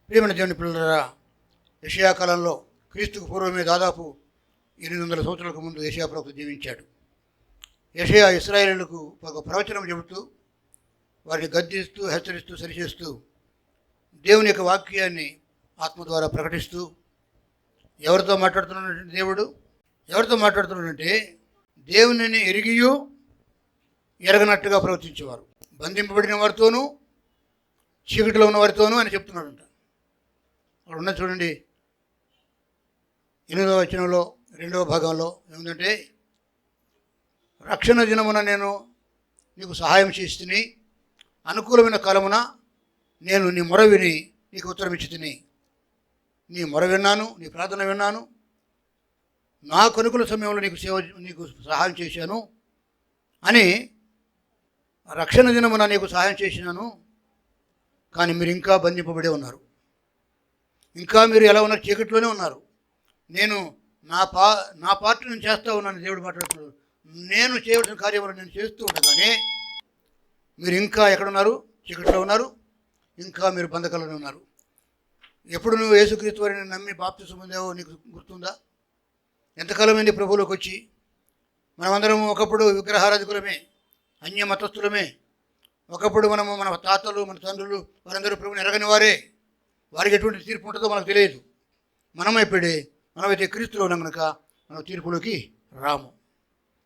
ప్రియమైన దేవుని పిల్లలారా, యెషయా కాలంలో క్రీస్తుకు పూర్వమే దాదాపు 800 సంవత్సరాలకు ముందు యెషయా ప్రవక్త జీవించాడు. యెషయా ఇశ్రాయేలులకు ఒక ప్రవచనం చెబుతూ వారిని గద్దిస్తూ, హెచ్చరిస్తూ, సరిచేస్తూ దేవుని యొక్క వాక్యాన్ని ఆత్మ ద్వారా ప్రకటిస్తూ ఎవరితో మాట్లాడుతున్నాడంటే ఎవరితో మాట్లాడుతున్నాడంటే దేవునిని ఎరిగియూ ఎరగనట్టుగా ప్రవర్తించేవారు, బంధింపబడిన వారితోనూ చీకటిలో ఉన్న వారితోనూ అని చెప్తున్నాడంట. అక్కడ ఉన్నది చూడండి, 8వ వచనంలో 2వ భాగంలో ఏముందంటే, రక్షణ దినమున నేను నీకు సహాయం చేసి అనుకూలమైన కాలమున నేను నీ మొర విని నీకు ఉత్తరం ఇచ్చి తిని, నీ మొర విన్నాను, నీ ప్రార్థన విన్నాను, నాకు అనుకూల సమయంలో నీకు సహాయం చేశాను అని, రక్షణ దినమున నీకు సహాయం చేసినాను, కానీ మీరు ఇంకా బంధింపబడే ఉన్నారు, ఇంకా మీరు ఎలా ఉన్నారు, చీకటిలోనే ఉన్నారు. నేను నా పార్ట్ నేను చేస్తూ ఉన్నాను. దేవుడు మాట్లాడుతున్నాడు, నేను చేయవలసిన కార్యములు నేను చేస్తూ ఉండగానే మీరు ఇంకా ఎక్కడున్నారు, చీకటిలో ఉన్నారు, ఇంకా మీరు బంధకాలను ఉన్నారు. ఎప్పుడు నువ్వు యేసుక్రీస్తు వారిని నమ్మి బాప్తిసం పొందావో నీకు గుర్తుందా? ఎంతకాలమైంది ప్రభువులోకి వచ్చి? మనమందరం ఒకప్పుడు విగ్రహారాధికులమే, అన్య మతస్థులమే. ఒకప్పుడు మన తాతలు, మన తండ్రులు వారందరూ ప్రభుని ఎరగని వారే. వారికి ఎటువంటి తీర్పు ఉంటుందో మనకు తెలియదు. మనమైతే క్రీస్తులో ఉన్నాం కనుక మనం తీర్పులోకి రాము.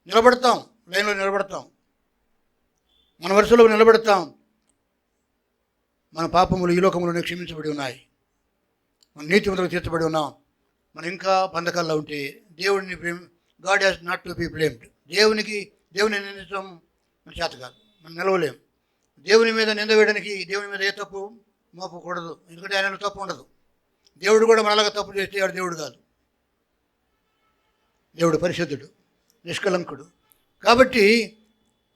నిలబడతాం, లైన్లో నిలబడతాం, మన వరుసలో నిలబడతాం. మన పాపములు ఈ లోకములోనే క్షమించబడి ఉన్నాయి, మన నీతిమంతులకు తీర్చబడి ఉన్నాం. మనం ఇంకా బంధకాల్లో ఉంటే దేవుడిని God has not to be blamed. దేవుని నిందించడం మన చేత కాదు, మనం నిలవలేం. దేవుని మీద నింద వేయడానికి దేవుని మీద ఏ తప్పు మోపకూడదు, ఎందుకంటే ఆయన తప్పు ఉండదు. దేవుడు కూడా మనలాగా తప్పు చేస్తే వాడు దేవుడు కాదు. దేవుడు పరిశుద్ధుడు, నిష్కలంకుడు. కాబట్టి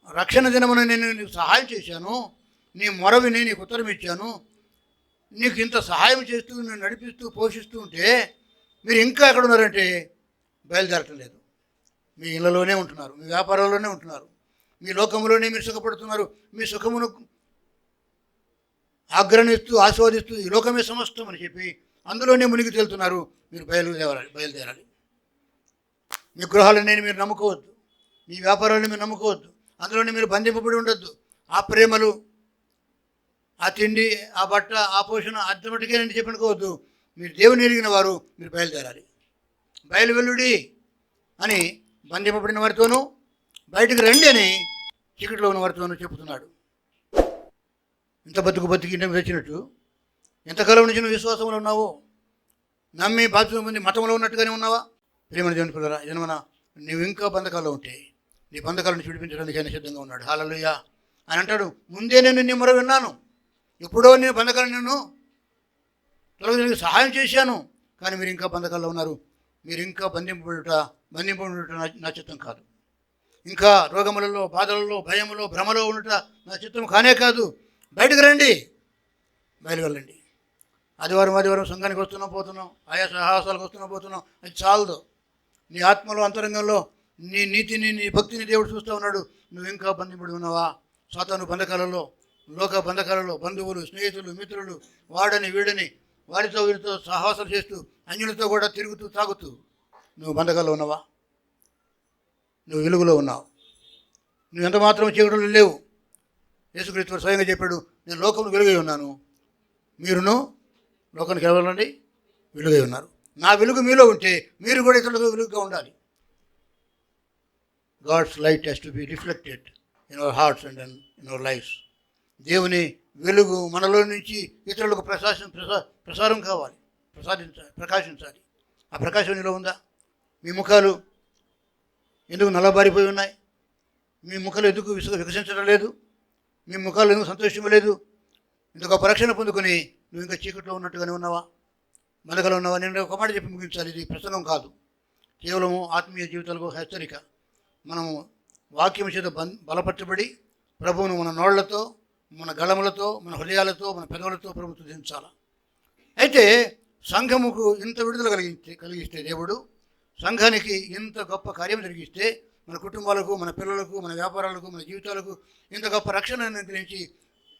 రక్షణ దినమున నేను నీకు సహాయం చేశాను, నీ మొర విని నీకు ఉత్తరం ఇచ్చాను, నీకు ఇంత సహాయం చేస్తూ నేను నడిపిస్తూ పోషిస్తూ ఉంటే మీరు ఇంకా ఎక్కడున్నారంటే బయలుదేరటం లేదు. మీ ఇళ్ళలోనే ఉంటున్నారు, మీ వ్యాపారాల్లోనే ఉంటున్నారు, మీ లోకంలోనే మీరు సుఖపడుతున్నారు. మీ సుఖమును ఆగ్రహిస్తూ ఆస్వాదిస్తూ ఈ లోకమే సమస్తం అని చెప్పి అందులోనే మునిగి తేలుతున్నారు. మీరు బయలుదేరాలి. మీ గృహాలనే మీరు నమ్ముకోవద్దు, మీ వ్యాపారాలను మీరు నమ్ముకోవద్దు, అందులోనే మీరు బంధింపబడి ఉండొద్దు. ఆ ప్రేమలు, ఆ తిండి, ఆ బట్ట, ఆ పోషణ అర్థమటికే నేను చెప్పనుకోవద్దు. మీరు దేవుని ఎరిగిన వారు, మీరు బయలుదేరాలి. బయలువెల్లుడి అని బంధింపబడిన వారితోనూ, బయటకు రండి అని చీకటిలో ఉన్న వారితోనూ చెబుతున్నాడు. ఇంత బతికి ఇంటి మీద వచ్చినట్టు ఎంతకాలం నుంచి నువ్వు విశ్వాసంలో ఉన్నావో, నమ్మి బాధ్యత మంది మతంలో ఉన్నట్టుగానే ఉన్నావా? ప్రియమైన దేవుని పిల్లరా, జన్మన నువ్వు ఇంకా బంధకాల్లో ఉంటే నీ బంధకాలను విడిపించడానికి ఆయన సిద్ధంగా ఉన్నాడు. హల్లెలూయా. ఆయన అంటాడు, ముందే నేను నీ మొర విన్నాను, ఎప్పుడో నేను బంధకాలను నేను తొలగించడానికి సహాయం చేశాను, కానీ మీరు ఇంకా బంధకాల్లో ఉన్నారు. మీరు ఇంకా బంధింపబడుట నా చిత్తం కాదు. ఇంకా రోగములలో, బాధలలో, భయములో, భ్రమలో ఉండట నా చిత్తం కానే కాదు. బయటకు రండి, బయలువెళ్ళండి. ఆదివారం సంఘానికి వస్తున్నాం పోతున్నాం, ఆయా సాహసాలకు వస్తున్నాం పోతున్నాం, అది చాలదు. నీ ఆత్మలో, అంతరంగంలో నీ నీతిని, నీ భక్తిని దేవుడు చూస్తూ ఉన్నాడు. నువ్వు ఇంకా బంధింపడి ఉన్నావా? సాతాను బంధకాలలో, లోక బంధకాలలో, బంధువులు, స్నేహితులు, మిత్రులు, వాడని వీడని వారితో వీరితో సాహసాలు చేస్తూ అన్యులతో కూడా తిరుగుతూ తాగుతూ నువ్వు బంధకాల్లో ఉన్నావా? నువ్వు వెలుగులో ఉన్నావు. నువ్వు ఎంత మాత్రం చీకటిలో లేవు. యేసుక్రీస్తు స్వయంగా చెప్పాడు, నేను లోకమును వెలుగై ఉన్నాను, మీరును లోకానికి వెళ్ళండి వెలుగై ఉన్నారు. నా వెలుగు మీలో ఉంటే మీరు కూడా ఇతరులకు వెలుగుగా ఉండాలి. God's light has to be reflected in our hearts and in our lives. దేవుని వెలుగు మనలో నుంచి ఇతరులకు ప్రసారం కావాలి, ప్రకాశించాలి. ఆ ప్రకాశం నీలో ఉందా? మీ ముఖాలు ఎందుకు నల్లబారిపోయి ఉన్నాయి? మీ ముఖాలు ఎందుకు వికసించడం లేదు? మీ ముఖాలు ఎందుకు సంతోషించలేదు? ఇంత గొప్ప రక్షణ పొందుకొని నువ్వు ఇంకా చీకట్లో ఉన్నట్టుగానే ఉన్నావా? బంధకాలు ఉన్నావా? నేను ఒక మాట చెప్పి ముగించాలి. ఇది ప్రసంగం కాదు, కేవలము ఆత్మీయ జీవితాలకు హెచ్చరిక. మనము వాక్యం చేత బలపరచబడి ప్రభువును మన నోళ్లతో, మన గళములతో, మన హృదయాలతో, మన పెదవులతో ప్రభుత్వం దించాలి. అయితే సంఘముకు ఇంత విడుదల కలిగిస్తే దేవుడు, సంఘానికి ఇంత గొప్ప కార్యం జరిగిస్తే, మన కుటుంబాలకు, మన పిల్లలకు, మన వ్యాపారాలకు, మన జీవితాలకు ఇంత గొప్ప రక్షణ అనుగ్రహించి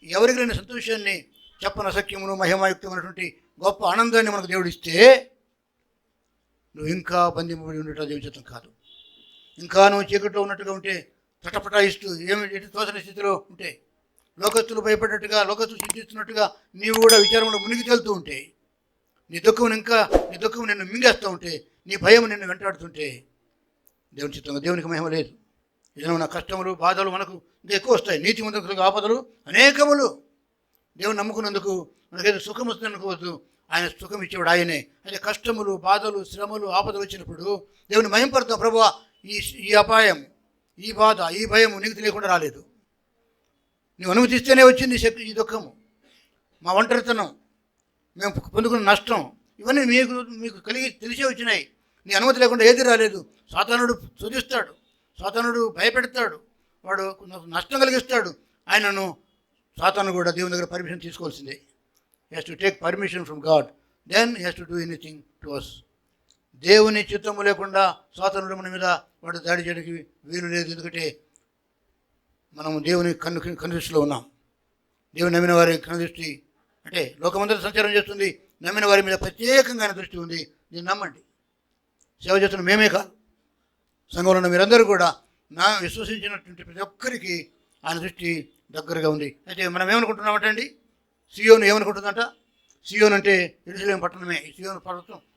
ఎవరికి లేని సంతోషాన్ని చెప్పన సఖ్యమును మహిమాయుక్తమైనటువంటి గొప్ప ఆనందాన్ని మనకు దేవుడు ఇస్తే నువ్వు ఇంకా బంధింపబడి ఉండటం జీవించటం కాదు. ఇంకా నువ్వు చీకట్లో ఉన్నట్టుగా ఉంటే, తటపటాయిస్తూ ఎటు తోచని స్థితిలో ఉంటే, లోకస్తులు భయపడ్డట్టుగా, లోకస్తులు చింతిస్తున్నట్టుగా నీవు కూడా విచారంలో మునిగి తేలుతూ ఉంటే, నీ దుఃఖం నిన్ను మింగేస్తూ ఉంటే, నీ భయం నిన్ను వెంటాడుతుంటే దేవుని చిత్తంగా దేవునికి మహిమ లేదు. ఏదైనా కష్టములు బాధలు మనకు ఇంకా ఎక్కువ వస్తాయి. నీతిమంతులకు ఆపదలు అనేకములు. దేవుని నమ్ముకున్నందుకు మనకైతే సుఖం వస్తుంది అనుకోవద్దు. ఆయన సుఖం ఇచ్చేవాడు ఆయనే. అయితే కష్టములు బాధలు శ్రమలు ఆపదలు వచ్చినప్పుడు దేవుని మహింపడతాం. ప్రభువా, ఈ అపాయం, ఈ బాధ, ఈ భయం నీకు తెలియకుండా రాలేదు. నువ్వు అనుమతిస్తేనే వచ్చింది ఈ దుఃఖము, మా ఒంటరితనం, మేము పొందుకున్న నష్టం, ఇవన్నీ మీకు కలిగి తెలిసే వచ్చినాయి. నీ అనుమతి లేకుండా ఏది రాలేదు. సాతానుడు శోధిస్తాడు, సాతానుడు భయపెడతాడు, వాడు నష్టం కలిగిస్తాడు. ఆయనను సాతాను కూడా దేవుని దగ్గర పర్మిషన్ తీసుకోవాల్సిందే. He has to take permission from God, then he has to do anything to us. దేవుని చిత్తము లేకుండా సాతానుడు మన మీద వాడు దాడి చేయడానికి వీలు లేదు. ఎందుకంటే మనము దేవుని కనుదృష్టిలో ఉన్నాం. దేవుని నమ్మిన వారి కనుదృష్టి అంటే లోకమంతా సంచారం చేస్తుంది. నమ్మిన వారి మీద ప్రత్యేకంగా దృష్టి ఉంది. దీన్ని నమ్మండి. సేవ చేస్తున్న మేమే కాదు, సంఘంలో ఉన్న మీరందరూ కూడా నా విశ్వసించినటువంటి ప్రతి ఒక్కరికి ఆయన దృష్టి దగ్గరగా ఉంది. అయితే మనం ఏమనుకుంటున్నామంటే అండి, సియోను ఏమనుకుంటుందంట? సియోను అంటే యెరూషలేము పట్టణమే. సియోను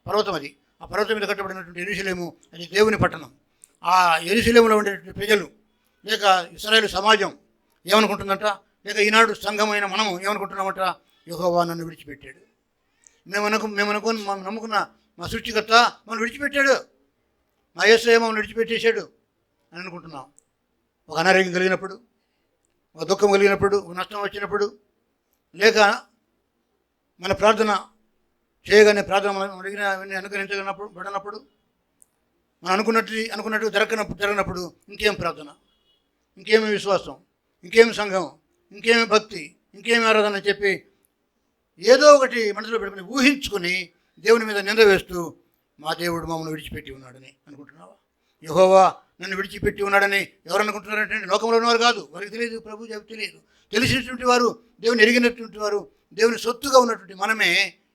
పర్వతం అది. ఆ పర్వతం మీద కట్టబడినటువంటి యెరూషలేము అది దేవుని పట్టణం. ఆ యెరూషలేములో ఉండేటువంటి ప్రజలు లేక ఇశ్రాయేలు సమాజం ఏమనుకుంటుందంట? లేక ఈనాడు సంఘమైన మనము ఏమనుకుంటున్నామంట? యెహోవా నన్ను విడిచిపెట్టాడు. మేము నమ్ముకున్న మా సృష్టికర్త మమ్మల్ని విడిచిపెట్టాడు, మా యేసయ్య మమ్మల్ని విడిచిపెట్టేశాడు అని అనుకుంటున్నాం. ఒక అనారోగ్యం కలిగినప్పుడు, ఒక దుఃఖం కలిగినప్పుడు, ఒక నష్టం వచ్చినప్పుడు, లేక మన ప్రార్థన చేయగానే ప్రార్థన మనం అడిగినవన్నీ అనుగ్రహించబడినప్పుడు, మనం అనుకున్నట్టు జరగనప్పుడు ఇంకేం ప్రార్థన, ఇంకేమి విశ్వాసం, ఇంకేమి సంఘం, ఇంకేమి భక్తి, ఇంకేమి ఆరాధన అని చెప్పి ఏదో ఒకటి మనసులో పెట్టుకుని ఊహించుకొని దేవుని మీద నింద వేస్తూ మా దేవుడు మమ్మల్ని విడిచిపెట్టి ఉన్నాడని అనుకుంటున్నావా? యెహోవా నన్ను విడిచిపెట్టి ఉన్నాడని ఎవరు అనుకుంటున్నారంటే లోకంలో ఉన్నవారు కాదు. వారికి తెలియదు, ప్రభు తెలియదు. తెలిసినటువంటి వారు, దేవుని ఎరిగినటువంటి వారు, దేవుని సొత్తుగా ఉన్నటువంటి మనమే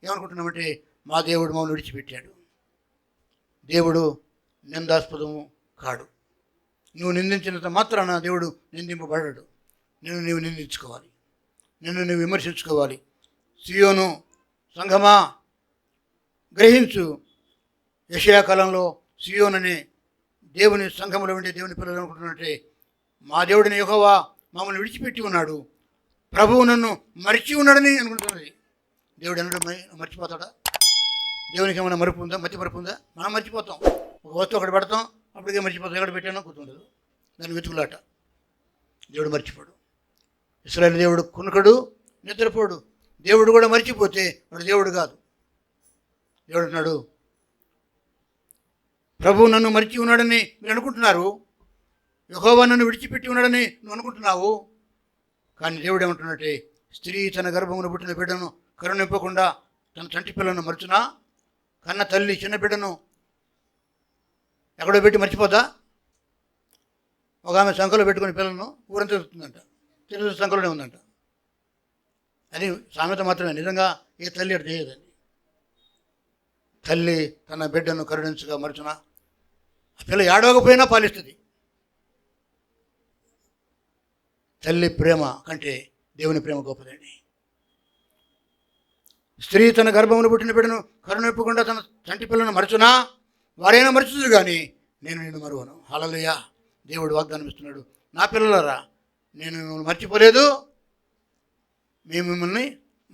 ఏమనుకుంటున్నామంటే మా దేవుడు మమ్మల్ని విడిచిపెట్టాడు. దేవుడు నిందాస్పదము కాడు. నువ్వు నిందించినంత మాత్రాన దేవుడు నిందింపబడ్డాడు. నీవు నిందించుకోవాలి, నువ్వు విమర్శించుకోవాలి. సియోను సంఘమా గ్రహించు. యెషయా కాలంలో సియోనని దేవుని సంఘములో ఉండే దేవుని పిల్లలు అనుకుంటున్నట్టే మా దేవుడిని యెహోవా మమ్మల్ని విడిచిపెట్టి ఉన్నాడు, ప్రభువు నన్ను మరిచి ఉన్నాడని అనుకుంటున్నది. దేవుడు అన్నాడు మర్చిపోతాడా? దేవునికి ఏమైనా మరుపు ఉందా? మర్చి ఉందా? మనం మర్చిపోతాం. ఒక వస్తువు ఒకటి పెడతాం, అప్పటికే మర్చిపోతాం. ఎక్కడ పెట్టానో గుర్తుండదు. దాన్ని వెతుకులాట. దేవుడు మర్చిపోడు. ఇశ్రాయేలు దేవుడు కునుకడు, నిద్రపోడు. దేవుడు కూడా మర్చిపోతే వాడు దేవుడు కాదు. దేవుడు అంటున్నాడు, ప్రభువు నన్ను మరిచి ఉన్నాడని మీరు అనుకుంటున్నారు, యెహోవా నన్ను విడిచిపెట్టి ఉన్నాడని నువ్వు అనుకుంటున్నావు. కానీ దేవుడు ఏమంటున్నట్టే, స్త్రీ తన గర్భమును పుట్టిన బిడ్డను కరుణింపకుండా తన చంటి పిల్లను మరుచునా? కన్న తల్లి చిన్న బిడ్డను ఎక్కడో పెట్టి మర్చిపోతా? ఒక ఆమె సంఖలో పెట్టుకుని పిల్లలను ఊరంతా తిరుగుతుందంట. తిరుగు సంఖలోనే ఉందంట. అది సామెత మాత్రమే. నిజంగా ఏ తల్లి అటు చేయదండి. తల్లి తన బిడ్డను కరుణించగా మరచున ఆ పిల్ల ఏడవకపోయినా పాలిస్తుంది. తల్లి ప్రేమ కంటే దేవుని ప్రేమ గొప్పదండి. స్త్రీ తన గర్భమును పుట్టిన బిడ్డను కరుణింపకుండా తన చంటి పిల్లను మరచునా? వారైనా మరచుదు కానీ నేను నిన్ను మరువను. హల్లెలూయా. దేవుడు వాగ్దానం ఇస్తున్నాడు, నా పిల్లలారా నేను మిమ్మల్ని మర్చిపోలేదు, మేము మిమ్మల్ని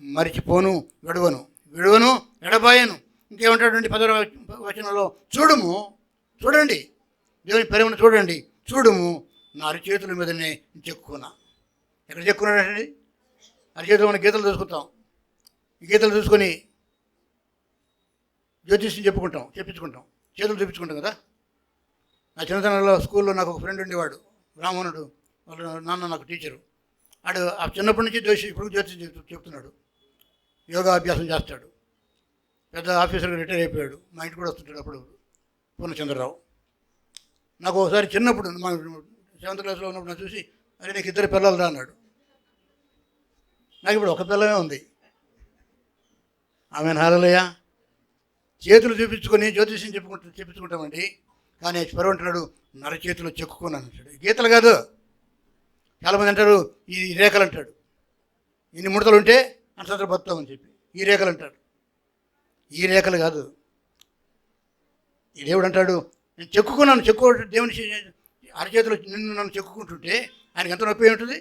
మరిచిపోను, విడవను, ఎడబాయను. ఇంకేమంటాడండి 10వ వచనంలో? చూడండి దేవుని ప్రేమను చూడుము నా అరిచేతుల మీదనే చెక్కున్నా. ఎక్కడ చెక్కున్నాడండి? అరిచేతులు మన గీతలు చూసుకుంటాం. ఈ గీతలు చూసుకొని జ్యోతిష్యం చెప్పించుకుంటాం, చేతులు చూపించుకుంటాం కదా. నా చిన్నతనంలో స్కూల్లో నాకు ఒక ఫ్రెండ్ ఉండేవాడు, బ్రాహ్మణుడు. వాళ్ళ నాన్న నాకు టీచరు. ఆడు ఆ చిన్నప్పటి నుంచి ఇప్పుడు జ్యోతిష్యం చెప్తున్నాడు, యోగా అభ్యాసం చేస్తాడు. పెద్ద ఆఫీసర్గా రిటైర్ అయిపోయాడు. మా ఇంటికి కూడా వస్తుంటాడు అప్పుడు. పూర్ణచంద్రరావు నాకు ఒకసారి చిన్నప్పుడు మా 7th క్లాస్లో ఉన్నప్పుడు నాకు చూసి, అరే నీకు 2 పిల్లలు రా అన్నాడు. నాకు ఇప్పుడు ఒక పిల్లమే ఉంది. ఆమె హల్లెలూయా. చేతులు చూపించుకొని జ్యోతిష్యం చెప్పించుకుంటామండి. కానీ ఫరో అంటున్నాడు నర చేతిలో చెక్కుకున్నాను అంటాడు. గీతలు కాదు. చాలామంది అంటారు ఈ రేఖలు అంటాడు. ఇన్ని ముడతలు ఉంటే అంత బతుతామని చెప్పి ఈ రేఖలు అంటాడు. ఈ రేఖలు కాదు. ఈ దేవుడు అంటాడు నేను చెక్కుకున్నాను. దేవుని అరచేతిలో నన్ను చెక్కుకుంటుంటే ఆయనకి ఎంత నొప్పి ఉంటుంది.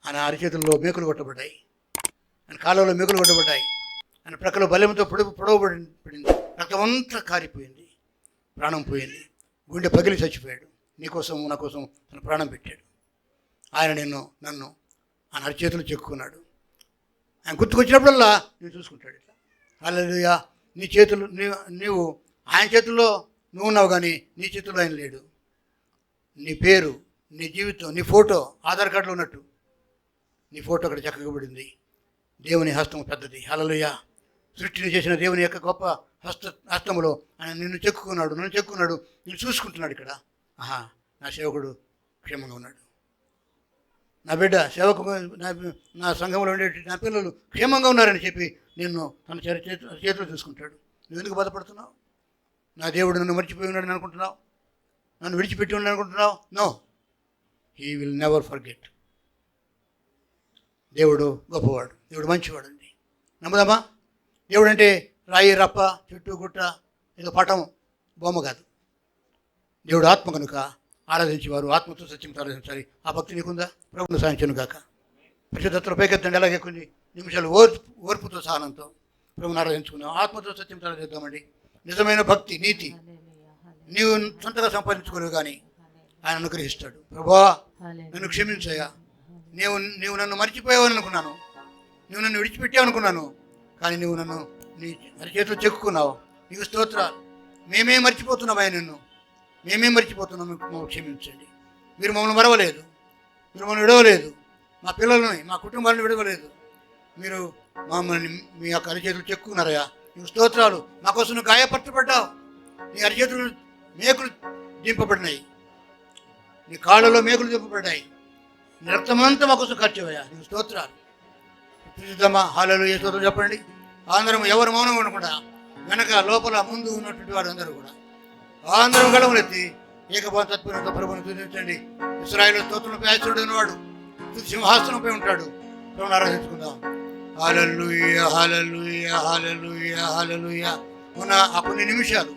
ఆయన అరచేతుల్లో మేకులు కొట్టబడ్డాయి, ఆయన కాళ్ళలో మేకులు కొట్టబడ్డాయి, ఆయన ప్రక్కలో బలెంతో పొడవబడింది, రక్తమంతా కారిపోయింది, ప్రాణం పోయింది, గుండె పగిలి చచ్చిపోయాడు. నీకోసం నా కోసం తన ప్రాణం పెట్టాడు. ఆయన నన్ను ఆయన అరచేతులు చెక్కున్నాడు. ఆయన గుర్తుకొచ్చినప్పుడల్లా నేను చూసుకుంటాడు. ఇట్లా హల్లెలూయా. నీ చేతులు నీవు ఆయన చేతుల్లో నువ్వు ఉన్నావు, కానీ నీ చేతుల్లో ఆయన లేడు. నీ పేరు, నీ జీవితం, నీ ఫోటో ఆధార్ కార్డులో ఉన్నట్టు నీ ఫోటో అక్కడ చెక్కబడింది. దేవుని హస్తం పెద్దది. హల్లెలూయా. సృష్టిని చేసిన దేవుని యొక్క గొప్ప హస్తములో ఆయన నన్ను చెక్కున్నాడు, నేను చూసుకుంటున్నాడు. ఇక్కడ నా సేవకుడు క్షేమంగా ఉన్నాడు, నా బిడ్డ సేవకు నా సంఘంలో ఉండే నా పిల్లలు క్షేమంగా ఉన్నారని చెప్పి నిన్ను తన చేతిలో చూసుకుంటాడు. నువ్వు ఎందుకు బాధపడుతున్నావు? నా దేవుడు నన్ను మర్చిపోయి ఉన్నాడని అనుకుంటున్నావు, నన్ను విడిచిపెట్టి ఉన్నాడు అనుకుంటున్నావు? No, he will never forget. దేవుడు గొప్పవాడు, దేవుడు మంచివాడు అండి. నమ్మదమ్మా? దేవుడు అంటే రాయి రప్ప చెట్టు గుట్ట ఏదో పటం బొమ్మ కాదు. దేవుడు ఆత్మ కనుక ఆరాధించేవారు ఆత్మతో సత్యంతో ఆరాధించాలి. ఆ భక్తి నీకుందా? ప్రభువును సాధించను కాక. పరిశుద్ధతలో పైకెత్తండి. అలాగే కొన్ని నిమిషాలు ఓర్పుతో సహనంతో ప్రభువును ఆరాధించుకుందాం. ఆత్మతో సత్యంతో ఆరాధిద్దామండి. నిజమైన భక్తి నీతి నీవు సొంతగా సంపాదించుకోలేవు, కానీ ఆయన అనుగ్రహిస్తాడు. ప్రభువా నన్ను క్షమించయ్యా, నీవు నన్ను మర్చిపోయావని అనుకున్నాను, నువ్వు నన్ను విడిచిపెట్టావు అనుకున్నాను, కానీ నువ్వు నన్ను నీ అరిచేతిలో చెక్కున్నావు. నీకు స్తోత్రాలు. మేమే మర్చిపోతున్నామయ్యా, మేమే మర్చిపోతున్నాము. మమ్మల్ని క్షమించండి. మీరు మమ్మల్ని మరవలేదు, మీరు మమ్మల్ని విడవలేదు, మా పిల్లలని మా కుటుంబాలను విడవలేదు. మీరు మమ్మల్ని మీ యొక్క అరిచేతులు చెక్కున్నారయ్యా. నీకు స్తోత్రాలు. మా కోసం నువ్వు గాయపరచబడ్డావు, నీ అరిచేతులు మేకులు దింపబడినాయి, నీ కాళ్ళలో మేకులు దింపబడ్డాయి, నీ రక్తమంతా మా కోసం ఖర్చవయ్యా. నీకు స్తోత్రాలు. చూద్దామా? హల్లెలూయా స్తోత్రం చెప్పండి. అందరం ఎవరు మౌనంగా ఉండకుండా వెనక లోపల ముందు ఉన్నటువంటి వారు అందరూ కూడా అందరం గళములెత్తి ఏకభావ తత్పరంతో ప్రభువును స్తుతించండి. ఇశ్రాయేలు స్తోత్రంపై ఆశ్చర్యుడైన వాడు సింహాసనంపై ఉంటాడు. ప్రభువును ఆరాధించుకుందాం. హల్లెలూయా హల్లెలూయా హల్లెలూయా హల్లెలూయా. ఉన్న ఆ కొన్ని నిమిషాలు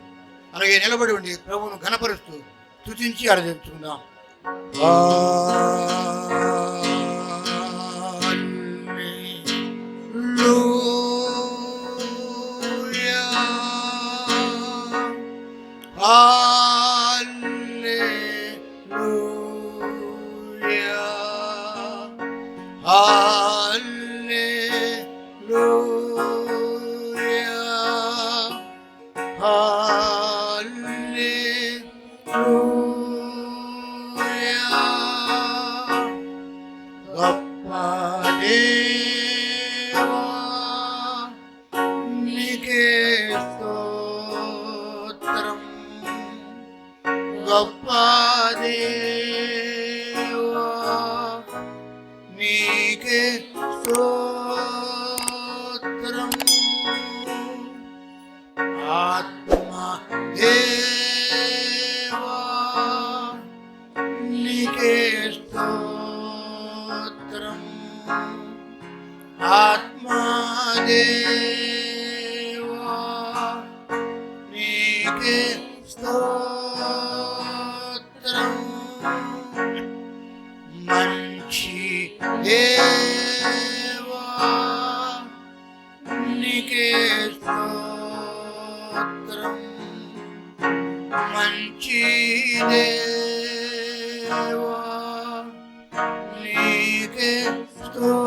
అలాగే నిలబడి ఉండి ప్రభువును ఘనపరుస్తూ స్తుతించి ఆరాధించుకుందాం. మంచి దేవా నీకే స్తోత్రం.